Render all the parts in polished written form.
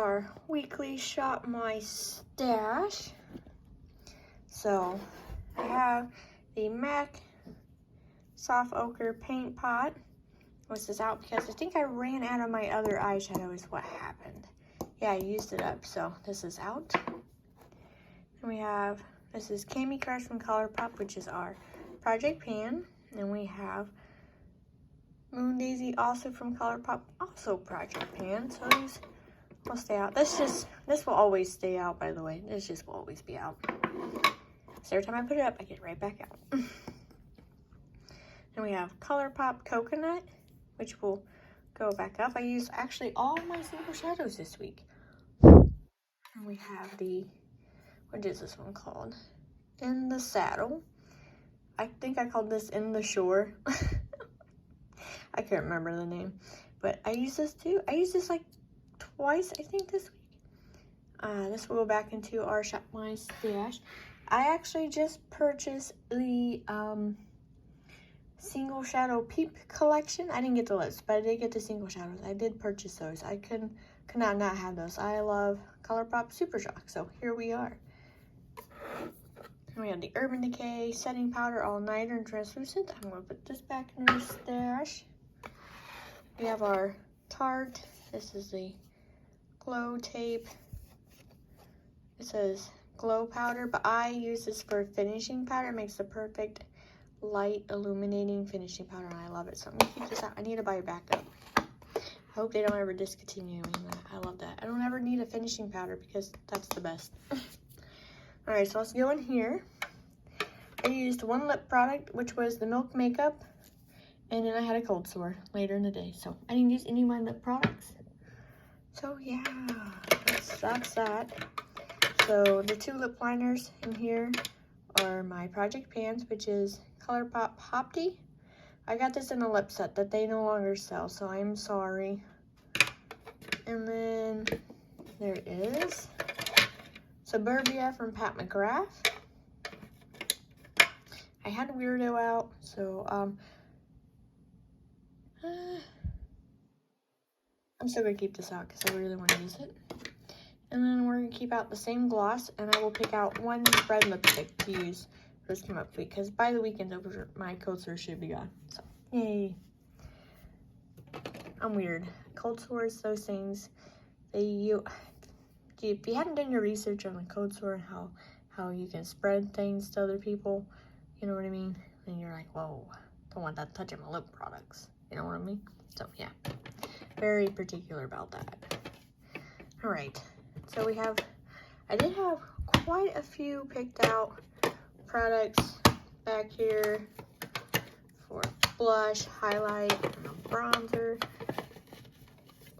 our weekly Shop My Stash. So I have the MAC Soft Ochre Paint Pot. This is out because I think I ran out of my other eyeshadow is what happened. Yeah, I used it up, so this is out. And we have, this is Cami Crush from ColourPop, which is our project pan. And we have Moon Daisy, also from ColourPop, also project pan. So these will stay out. This will always stay out, by the way. This just will always be out. So every time I put it up, I get it right back out. And we have ColourPop Coconut, which will go back up. I used actually all my single shadows this week. And we have the, what is this one called? In the Saddle. I think I called this In the Shore. I can't remember the name. But I use this too. I used this like twice, I think, this week. This will go back into our Shop My Stash. I actually just purchased the Single Shadow Peep collection. I didn't get the lips, but I did get the single shadows. I did purchase those. I could not have those. I love ColourPop Super Shock, so here we are. And we have the Urban Decay Setting Powder All Nighter and Translucent. I'm going to put this back in the stash. We have our Tarte. This is the Glow Tape. It says Glow Powder, but I use this for finishing powder. It makes the perfect light illuminating finishing powder, and I love it. So I'm going to keep this out. I need to buy a backup. I hope they don't ever discontinue me. I love that. I don't ever need a finishing powder because that's the best. Alright, so let's go in here. I used one lip product, which was the Milk Makeup, and then I had a cold sore later in the day, so I didn't use any of my lip products. So yeah, that's that. So the two lip liners in here are my project pans, which is ColourPop Hopty. I got this in a lip set that they no longer sell, so I'm sorry. And then there is Suburbia from Pat McGrath. I had Weirdo out, so I'm still gonna keep this out because I really want to use it. And then we're gonna keep out the same gloss, and I will pick out one red lipstick to use for this come up week, because by the weekend over my cold sore should be gone. So yay! I'm weird. Cold sores, those things, if you hadn't done your research on the cold sore and how you can spread things to other people, you know what I mean? And you're like, whoa, don't want that touching my lip products. You know what I mean? So yeah, very particular about that. All right, so I did have quite a few picked out products back here for blush, highlight, and a bronzer.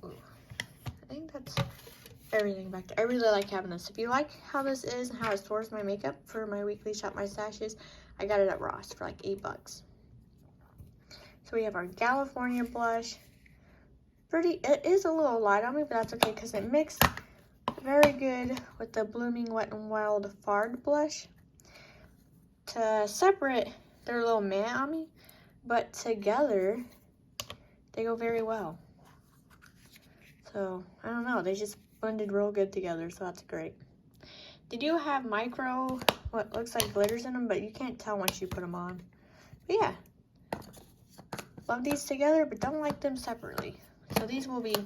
Ooh, I think that's everything back there. I really like having this. If you like how this is and how it stores my makeup for my weekly Shop My Stashes, I got it at Ross for like $8. So we have our California blush. It is a little light on me, but that's okay because it mixed very good with the Blooming Wet n Wild Fard blush. To separate, they're a little matte on me, but together they go very well. So I don't know, they just blended real good together, so that's great. They do have micro, what looks like glitters in them, but you can't tell once you put them on. But yeah, love these together, but don't like them separately. So these will be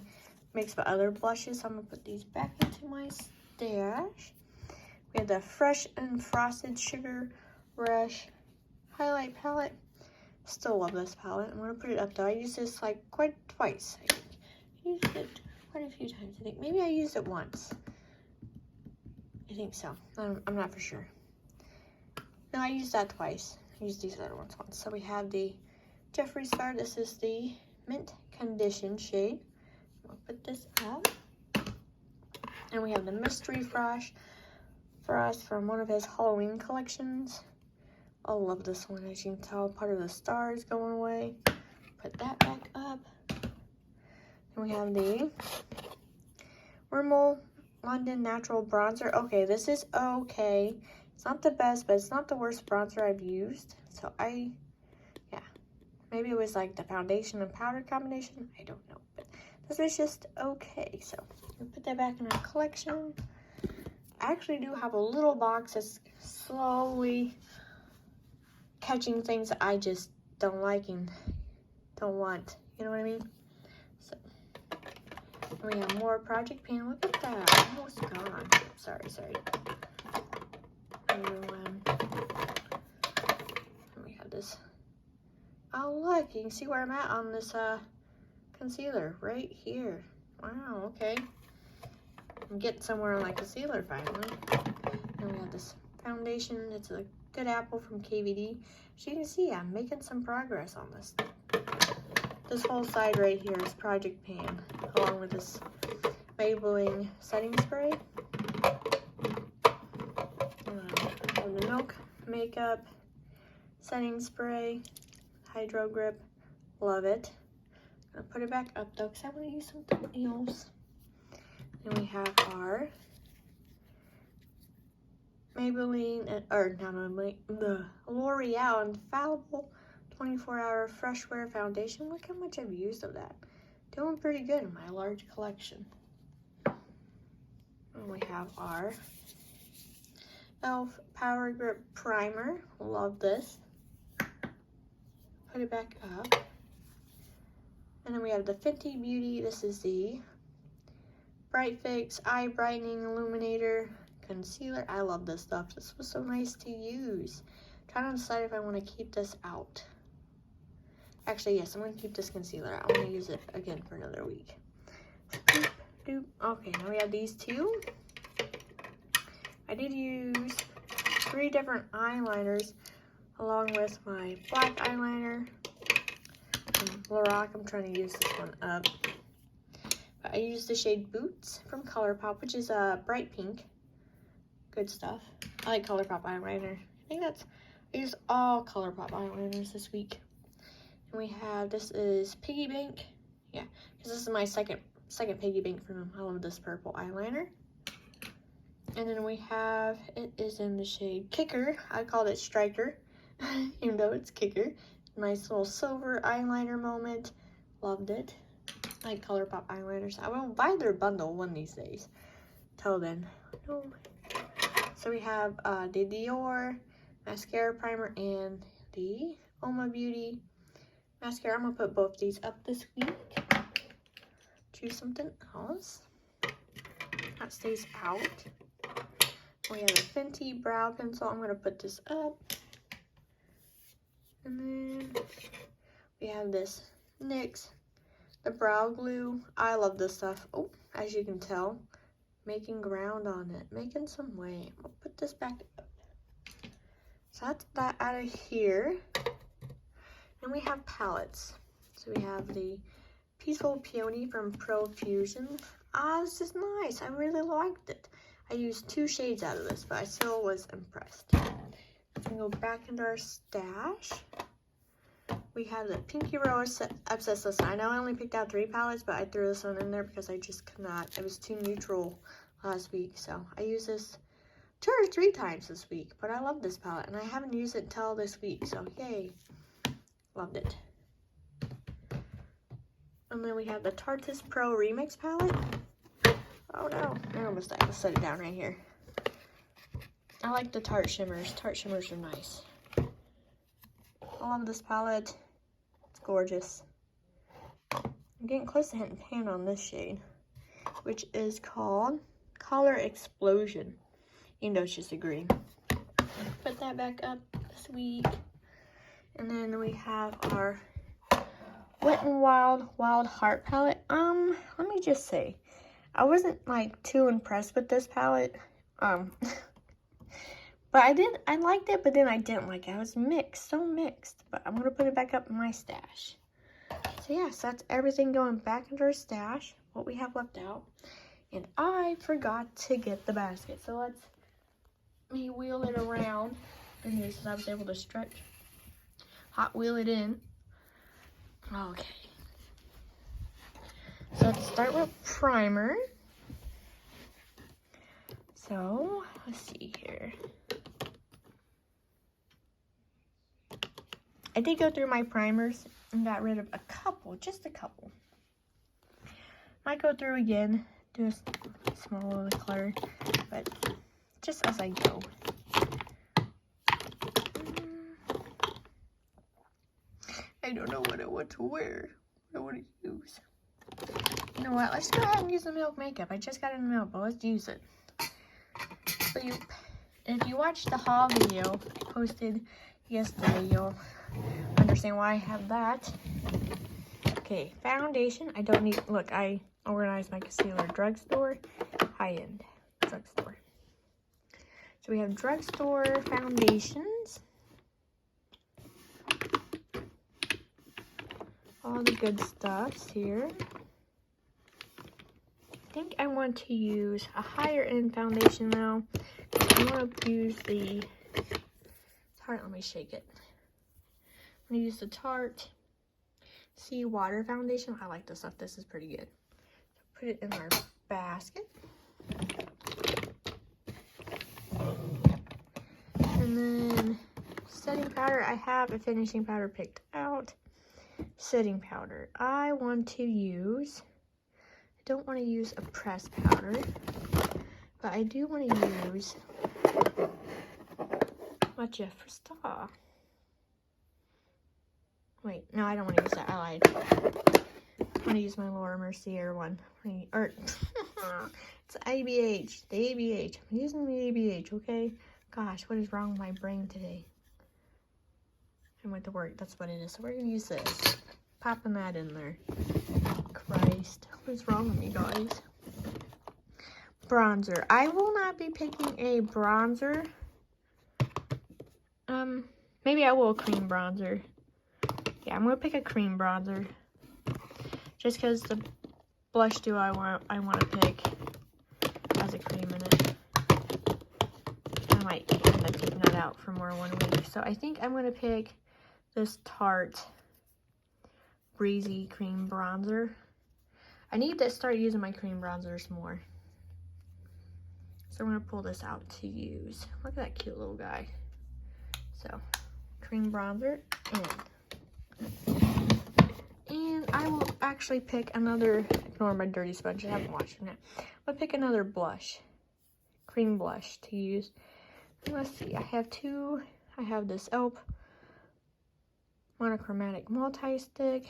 mixed with other blushes. So I'm gonna put these back into my stash. We have the Fresh and Frosted Sugar Rush highlight palette. Still love this palette. I'm gonna put it up though. I used this like quite twice, I think. I used it quite a few times, I think. Maybe I used it once. I think so. I'm not for sure. No, I used that twice. I used these other ones once. So we have the Jeffree Star. This is the Mint Condition shade. I'll put this up. And we have the Mystery Frost from one of his Halloween collections. I love this one. As you can tell, part of the star is going away. Put that back up. And we have the Rimmel London Natural Bronzer. Okay, this is okay. It's not the best, but it's not the worst bronzer I've used. So yeah. Maybe it was like the foundation and powder combination. I don't know. But this was just okay. So we'll put that back in our collection. I actually do have a little box that's slowly catching things that I just don't like and don't want. You know what I mean? So we have more Project Pan. Look at that. Almost gone. Sorry. We have this. Oh, look. You can see where I'm at on this concealer. Right here. Wow, okay. I'm getting somewhere on my concealer finally. And we have this foundation. It's a Good Apple from KVD. As you can see, I'm making some progress on this. This whole side right here is Project Pan, along with this Maybelline setting spray. And the Milk Makeup setting spray, Hydro Grip. Love it. I'm gonna put it back up though, because I want to use something else. And we have our Maybelline, or not Maybelline, the L'Oreal Infallible 24-Hour Fresh Wear Foundation. Look how much I've used of that. Doing pretty good in my large collection. And we have our e.l.f. Power Grip Primer. Love this. Put it back up. And then we have the Fenty Beauty. This is the Bright Fix Eye Brightening Illuminator Concealer. I love this stuff. This was so nice to use. Trying to decide if I want to keep this out. Actually, yes, I'm going to keep this concealer out. I'm going to use it again for another week. Doop, doop. Okay, now we have these two. I did use 3 different eyeliners along with my black eyeliner. Lorac, I'm trying to use this one up. But I used the shade Boots from ColourPop, which is a bright pink. Good stuff. I like ColourPop eyeliner. I used all ColourPop eyeliners this week. And we have, this is Piggy Bank. Yeah, because this is my second Piggy Bank from them. I love this purple eyeliner. And then we have, it is in the shade Kicker. I called it Striker, even though it's Kicker. Nice little silver eyeliner moment. Loved it. I like ColourPop eyeliners. I will buy their bundle one of these days. Till then. No. So we have the Dior mascara primer and the Oma Beauty mascara. I'm going to put both these up this week. Choose something else. That stays out. We have a Fenty brow pencil. I'm going to put this up. And then we have this NYX, the brow glue. I love this stuff. Oh, as you can tell, making ground on it, making some way. I'll put this back up. So that's that out of here. And we have palettes. So we have the Peaceful Peony from Profusion. This is nice. I really liked it. I used 2 shades out of this, but I still was impressed. I'm gonna go back into our stash. We have the Pinky Rose Obsessed List. I know I only picked out 3 palettes, but I threw this one in there because I just could not. It was too neutral last week, so I used this 2 or 3 times this week. But I love this palette, and I haven't used it until this week, so yay. Loved it. And then we have the Tarteist Pro Remix palette. Oh no, I almost set it down right here. I like the Tarte Shimmers. Tarte Shimmers are nice. I love this palette. It's gorgeous. I'm getting close to hitting pan on this shade, which is called Color Explosion. Even though it's just a green. Put that back up this week. And then we have our Wet n Wild Wild Heart palette. Let me just say, I wasn't like too impressed with this palette. But I liked it, but then I didn't like it. I was mixed, so mixed. But I'm gonna put it back up in my stash. So yeah, so that's everything going back into our stash, what we have left out. And I forgot to get the basket. So let me wheel it around in here since I was able to stretch, hot wheel it in. Okay. So let's start with primer. So let's see here. I did go through my primers and got rid of a couple, just a couple. Might go through again, do a small little color, but just as I go. I don't know what I want to wear. What I want to use. You know what? Let's go ahead and use the Milk makeup. I just got it in the mail, but let's use it. So if you watched the haul video I posted yesterday, you'll understand why I have that. Okay, foundation. I don't need. Look, I organized my concealer. Drugstore, high-end drugstore. So we have drugstore foundations. All the good stuffs here. I think I want to use a higher end foundation now. I'm going to use the Tarte. Let me shake it. I'm going to use the Tarte Sea Water foundation. I like this stuff. This is pretty good. So put it in our basket. And then setting powder. I have a finishing powder picked out. Setting powder. I want to use, I don't want to use a pressed powder, but I do want to use what Jeffree Star. Wait, no, I don't want to use that. I lied. I want to use my Laura Mercier one. Or it's ABH. The ABH. I'm using the ABH, okay? Gosh, what is wrong with my brain today? I went to work. That's what it is. So we're going to use this. Popping that in there. Christ. What's wrong with me, guys? Bronzer. I will not be picking a bronzer. Maybe I will cream bronzer. Yeah, I'm going to pick a cream bronzer. Just because the blush duo I want to pick has a cream in it. I might end up taking that out for more 1 week. So I think I'm going to pick this Tarte Breezy Cream Bronzer. I need to start using my cream bronzers more. So I'm going to pull this out to use. Look at that cute little guy. So, cream bronzer in. And I will actually pick another, ignore my dirty sponge, I haven't washed it yet. I'll pick another blush. Cream blush to use. And let's see, I have two. I have this e.l.f. monochromatic multi-stick.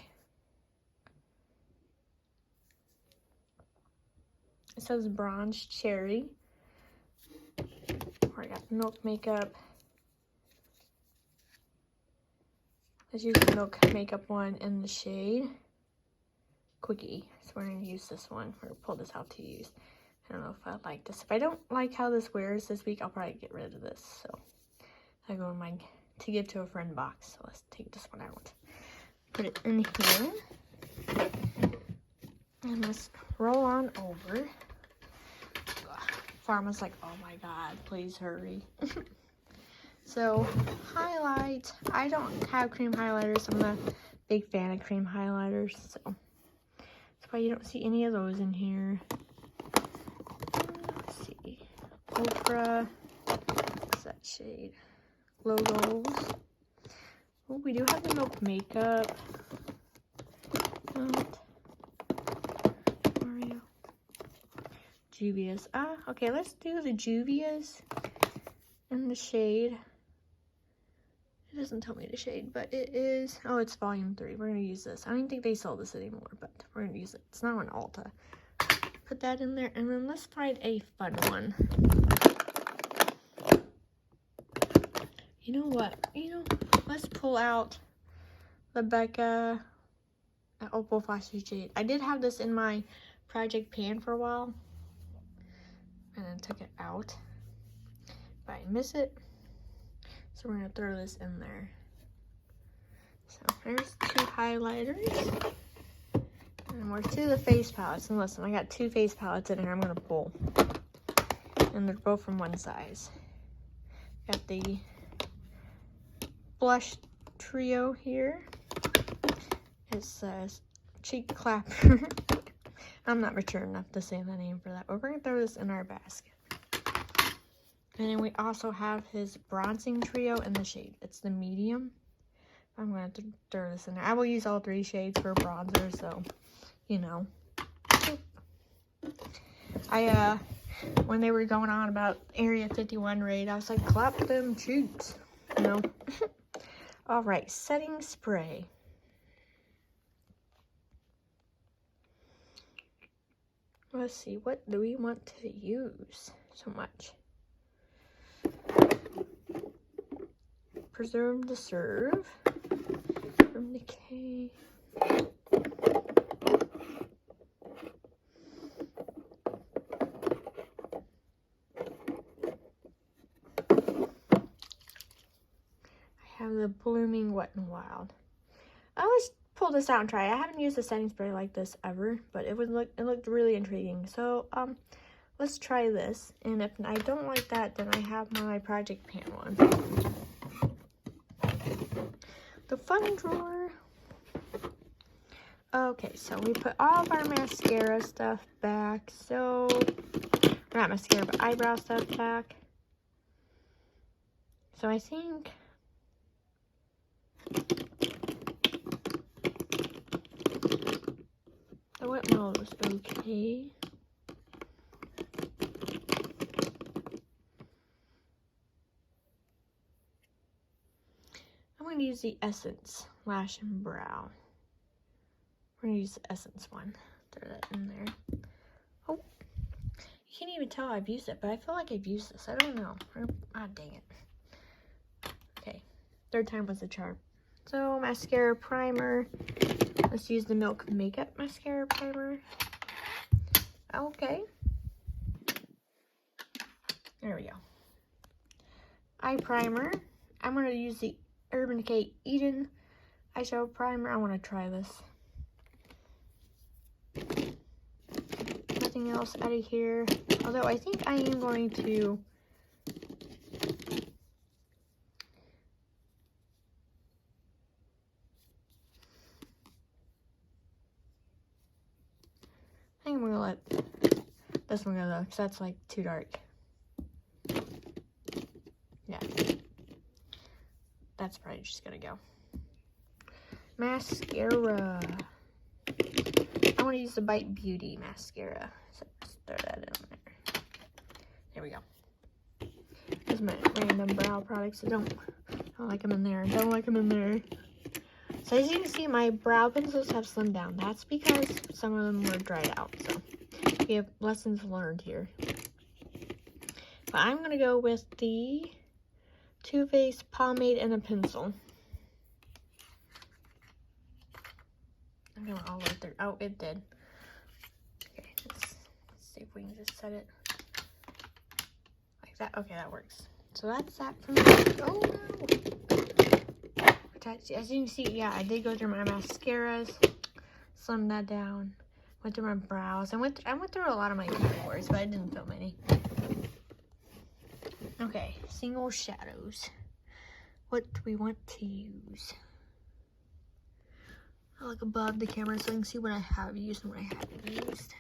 It says Bronze Cherry. I got Milk makeup. Let's use the Milk makeup one in the shade Quickie. So we're going to use this one. We're going to pull this out to use. I don't know if I like this. If I don't like how this wears this week, I'll probably get rid of this. So I go in my to give to a friend box. So let's take this one out. Put it in here. And let's roll on over. Pharma's like, oh my god, please hurry. So, highlight. I don't have cream highlighters. I'm a big fan of cream highlighters. So, that's why you don't see any of those in here. Let's see. Ultra. What's that shade? Logos. Oh, we do have the Milk makeup. Mario. Juvia's. Okay, let's do the Juvia's in the shade. It doesn't tell me the shade, but it is, oh, it's volume 3. We're going to use this. I don't think they sell this anymore, but we're going to use it. It's not on Ulta. Put that in there, and then let's find a fun one. You know what? Let's pull out the Becca Opal Flashy Jade. I did have this in my project pan for a while, and then took it out. But I miss it. So we're going to throw this in there. So there's 2 highlighters. And we're to the face palettes. And listen, I got 2 face palettes in here I'm going to pull. And they're both from one size. Got the blush trio here. It says Cheek Clapper. I'm not mature enough to say the name for that. But we're going to throw this in our basket. And then we also have his bronzing trio in the shade. It's the medium. I'm going to throw this in there. I will use all 3 shades for bronzer, so, you know. When they were going on about Area 51 raid, I was like, clap them cheeks, you know. All right, setting spray. Let's see, what do we want to use so much? Preserve the serve from decay. I have the Blooming Wet n Wild. Let's pull this out and try it. I haven't used a setting spray like this ever, but it looked really intriguing. So let's try this. And if I don't like that, then I have my Project Pan one. The fun drawer. Okay, so we put all of our mascara stuff back. So, not mascara, but eyebrow stuff back. So I think the wet mold was okay. I'm going to use the Essence Lash and Brow. We're going to use the Essence one. Throw that in there. Oh, you can't even tell I've used it, but I feel like I've used this. I don't know. Ah, dang it. Okay, third time was the charm. So, mascara primer. Let's use the Milk Makeup Mascara Primer. Okay. There we go. Eye primer. I'm going to use the Urban Decay Eden eyeshadow primer. I want to try this. Nothing else out of here. Although I think I am going to I'm gonna let this one go though, because that's like too dark. Yeah. That's probably just gonna go. Mascara. I want to use the Bite Beauty mascara. So just throw that in there. There we go. These are my random brow products. I don't like them in there. Don't like them in there. So as you can see, my brow pencils have slimmed down. That's because some of them were dried out. So we have lessons learned here. But I'm going to go with the Too Faced pomade and a pencil. I'm going all the way through. Oh, it did. Okay, let's see if we can just set it like that. Okay, that works. So that's that for me. Oh, no. As you can see, yeah, I did go through my mascaras, slimmed that down, went through my brows. I went through a lot of my categories, but I didn't film any. Okay, single shadows. What do we want to use? I look above the camera so I can see what I have used and what I haven't used.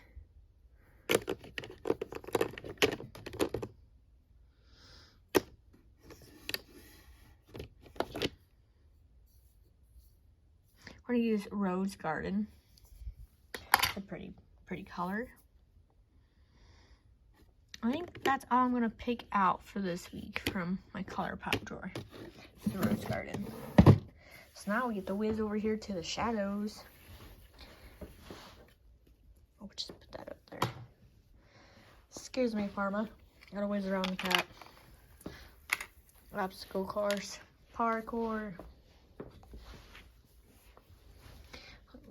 We're gonna use Rose Garden. It's a pretty color. I think that's all I'm gonna pick out for this week from my ColourPop drawer. The Rose Garden. So now we get to whiz over here to the shadows. Oh, just put that up there. Excuse me, Pharma. Gotta whiz around the cat. Obstacle course. Parkour.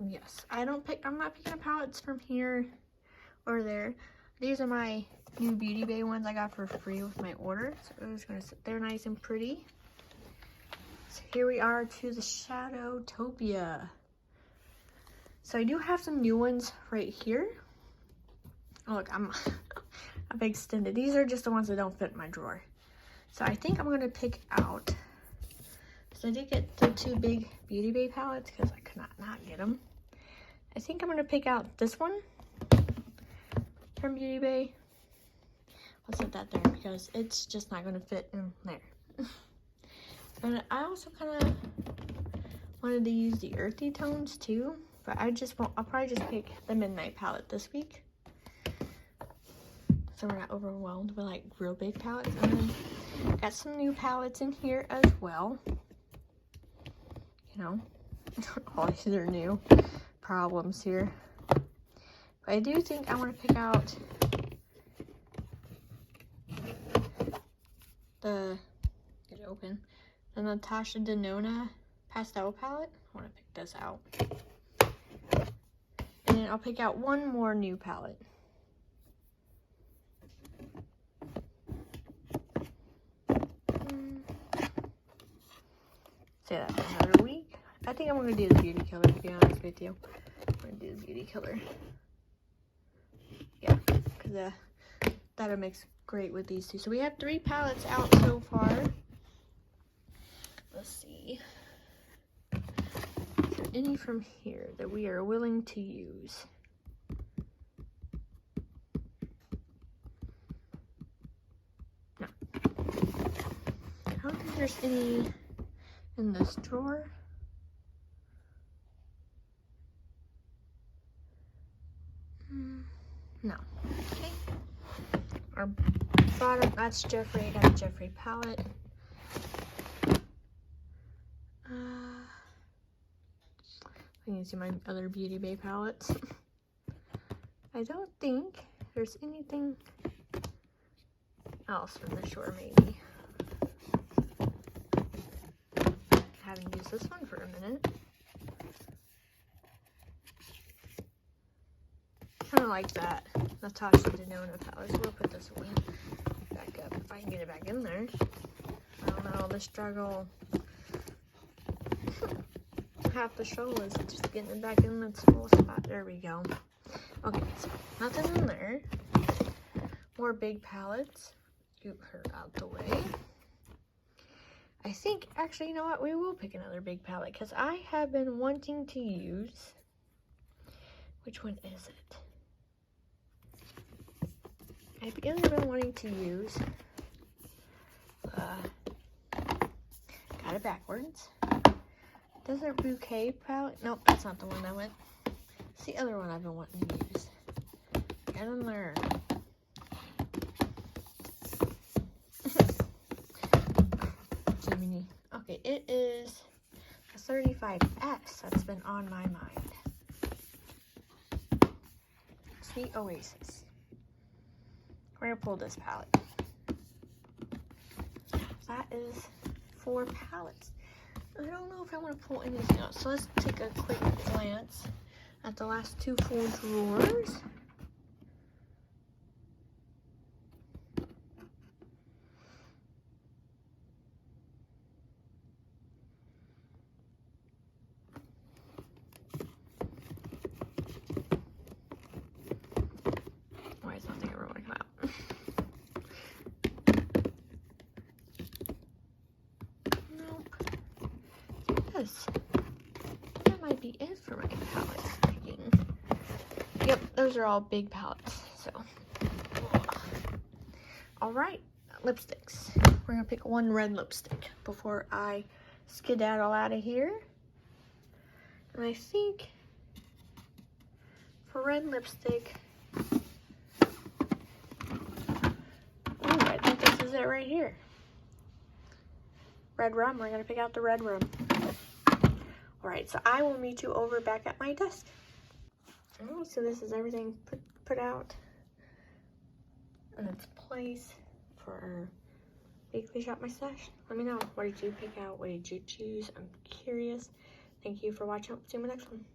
Yes, I'm not picking up palettes from here or there. These are my new Beauty Bay ones I got for free with my order. So I'm just gonna sit there nice and pretty. So here we are to the Shadowtopia. So I do have some new ones right here. Oh, look, I've extended. These are just the ones that don't fit in my drawer. So I think I'm gonna pick out. So I did get the two big Beauty Bay palettes because I could not get them. I think I'm going to pick out this one from Beauty Bay. I'll set that there because it's just not going to fit in there. And I also kind of wanted to use the earthy tones too, but I'll probably just pick the Midnight palette this week. so we're not overwhelmed with like real big palettes. And then got some new palettes in here as well. You know, all these are new problems here. But I do think I want to pick out the, get it open, the Natasha Denona pastel palette. I want to pick this out. And then I'll pick out one more new palette. Say that for another week. I think I'm going to do the Beauty Killer, to be honest with you. I'm going to do the Beauty Killer. Yeah, because that'll mix great with these two. So we have 3 palettes out so far. Let's see. Is there any from here that we are willing to use? No. I don't think there's any in this drawer. No. Okay. Our bottom, that's Jeffree. I got a Jeffree palette. I can see my other Beauty Bay palettes. I don't think there's anything else from the store, maybe. I haven't used this one for a minute. Kind of like that Natasha Denona palette. So we'll put this one back up if I can get it back in there. I don't know, the struggle. Half the show is just getting it back in its full spot. There we go. Okay, so nothing in there. More big palettes. Scoot her out the way. I think, actually, you know what? We will pick another big palette because I have been wanting to use. Which one is it? I've either been wanting to use. Got it backwards. Desert Bouquet palette. Nope, that's not the one I went. It's the other one I've been wanting to use. Get in there. Jiminy. Okay, it is a 35S that's been on my mind. Sweet Oasis. We're gonna pull this palette. That is 4 palettes. I don't know if I want to pull anything else. So let's take a quick glance at the last 2 full drawers. Why is nothing ever want to come out? That might be it for my palette picking. Yep, those are all big palettes. So, all right, lipsticks. We're gonna pick one red lipstick before I skedaddle out of here. And I think for red lipstick, I think this is it right here. Red Rum. We're gonna pick out the Red Rum. Alright, so I will meet you over back at my desk. Alright, so this is everything put out in its place for our weekly shop my stash. Let me know, what did you pick out? What did you choose? I'm curious. Thank you for watching. See you in my next one.